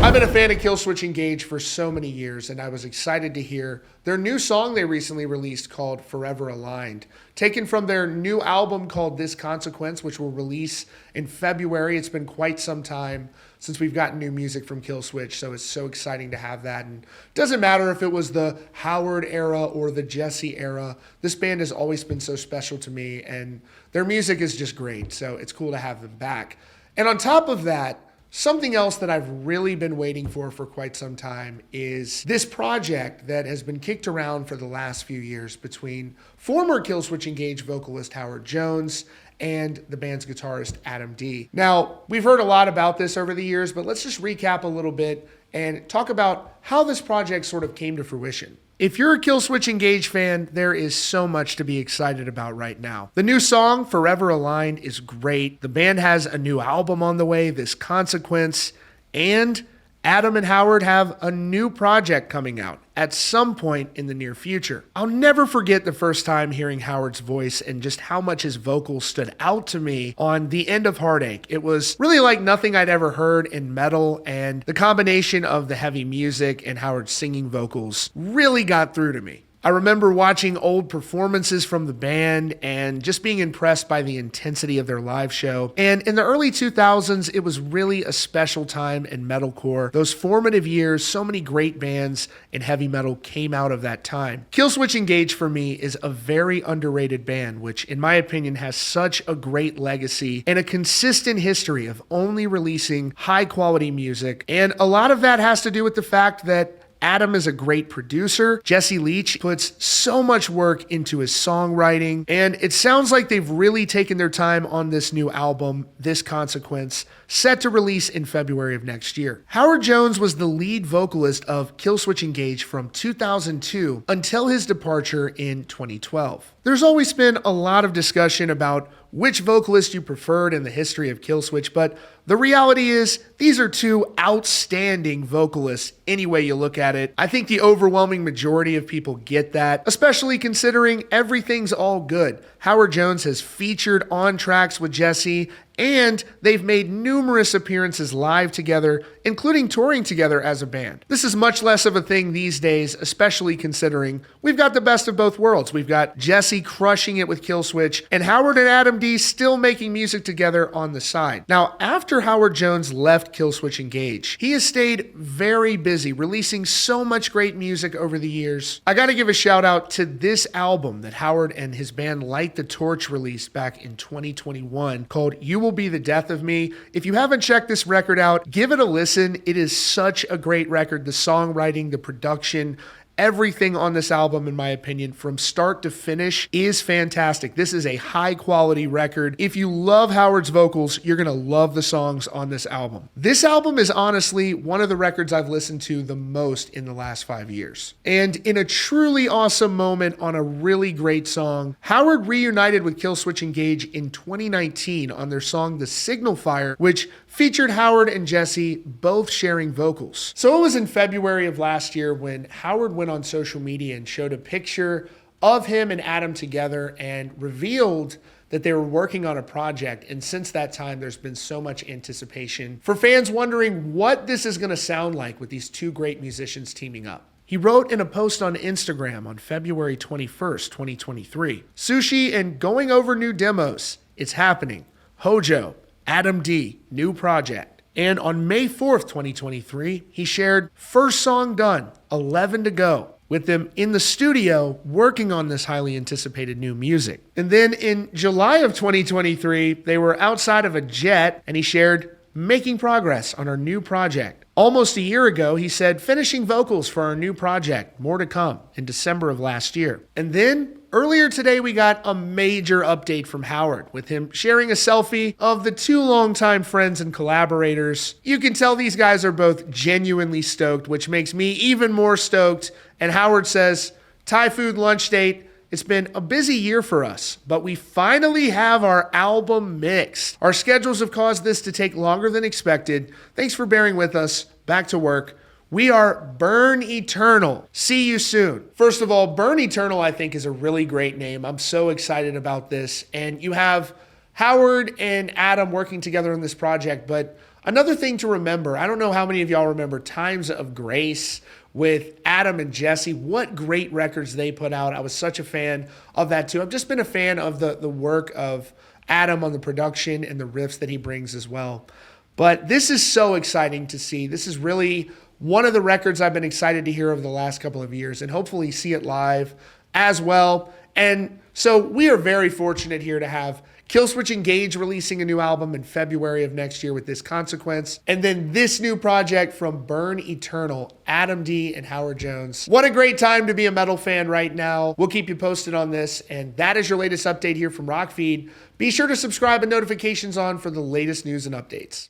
I've been a fan of Killswitch Engage for so many years, and I was excited to hear their new song they recently released called Forever Aligned, taken from their new album called This Consequence, which will release in February. It's been quite some time since we've gotten new music from Killswitch, so it's so exciting to have that. And it doesn't matter if it was the Howard era or the Jesse era, this band has always been so special to me, and their music is just great, so it's cool to have them back. And on top of that, something else that I've really been waiting for quite some time is this project that has been kicked around for the last few years between former Killswitch Engage vocalist Howard Jones and the band's guitarist Adam D. Now, we've heard a lot about this over the years, but let's just recap a little bit and talk about how this project sort of came to fruition. If you're a Killswitch Engage fan, there is so much to be excited about right now. The new song, Forever Aligned, is great. The band has a new album on the way, This Consequence, and Adam and Howard have a new project coming out at some point in the near future. I'll never forget the first time hearing Howard's voice and just how much his vocals stood out to me on The End of Heartache. It was really like nothing I'd ever heard in metal, and the combination of the heavy music and Howard's singing vocals really got through to me. I remember watching old performances from the band and just being impressed by the intensity of their live show. And in the early 2000s, it was really a special time in metalcore. Those formative years, so many great bands in heavy metal came out of that time. Killswitch Engage for me is a very underrated band, which in my opinion has such a great legacy and a consistent history of only releasing high quality music. And a lot of that has to do with the fact that Adam is a great producer. Jesse Leach puts so much work into his songwriting, and it sounds like they've really taken their time on this new album, This Consequence, set to release in February of next year. Howard Jones was the lead vocalist of Killswitch Engage from 2002 until his departure in 2012. There's always been a lot of discussion about which vocalist you preferred in the history of Killswitch, but the reality is these are two outstanding vocalists any way you look at it. I think the overwhelming majority of people get that, especially considering everything's all good. Howard Jones has featured on tracks with Jesse, and they've made numerous appearances live together, including touring together as a band. This is much less of a thing these days, especially considering we've got the best of both worlds. We've got Jesse crushing it with Killswitch, and Howard and Adam D still making music together on the side. Now, after Howard Jones left Killswitch Engage, he has stayed very busy, releasing so much great music over the years. I gotta give a shout out to this album that Howard and his band Light the Torch released back in 2021 called You Will Be the Death of Me. If you haven't checked this record out, give it a listen. It is such a great record. The songwriting, the production, everything on this album, in my opinion, from start to finish is fantastic. This is a high quality record. If you love Howard's vocals, you're gonna love the songs on this album. This album is honestly one of the records I've listened to the most in the last 5 years. And in a truly awesome moment on a really great song, Howard reunited with Killswitch Engage in 2019 on their song The Signal Fire, which featured Howard and Jesse both sharing vocals. So it was in February of last year when Howard went on social media and showed a picture of him and Adam together and revealed that they were working on a project. And since that time, there's been so much anticipation for fans wondering what this is going to sound like with these two great musicians teaming up. He wrote in a post on Instagram on February 21st, 2023, "Sushi and going over new demos. It's happening. Hojo, Adam D, new project." And on May 4th, 2023, he shared first song done, 11 to go, with them in the studio working on this highly anticipated new music. And then in July of 2023, they were outside of a jet and he shared making progress on our new project. Almost a year ago, he said finishing vocals for our new project, more to come, in December of last year. And then earlier today, we got a major update from Howard with him sharing a selfie of the two longtime friends and collaborators. You can tell these guys are both genuinely stoked, which makes me even more stoked. And Howard says, "Thai food lunch date. It's been a busy year for us, but we finally have our album mixed. Our schedules have caused this to take longer than expected. Thanks for bearing with us. Back to work. We are Burn Eternal. See you soon." First of all, Burn Eternal, I think, is a really great name. I'm so excited about this. And you have Howard and Adam working together on this project. But another thing to remember, I don't know how many of y'all remember Times of Grace with Adam and Jesse. What great records they put out. I was such a fan of that too. I've just been a fan of the work of Adam on the production and the riffs that he brings as well. But this is so exciting to see. This is really one of the records I've been excited to hear over the last couple of years, and hopefully see it live as well. And so we are very fortunate here to have Killswitch Engage releasing a new album in February of next year with This Consequence. And then this new project from Burn Eternal, Adam D and Howard Jones. What a great time to be a metal fan right now. We'll keep you posted on this. And that is your latest update here from Rockfeed. Be sure to subscribe and notifications on for the latest news and updates.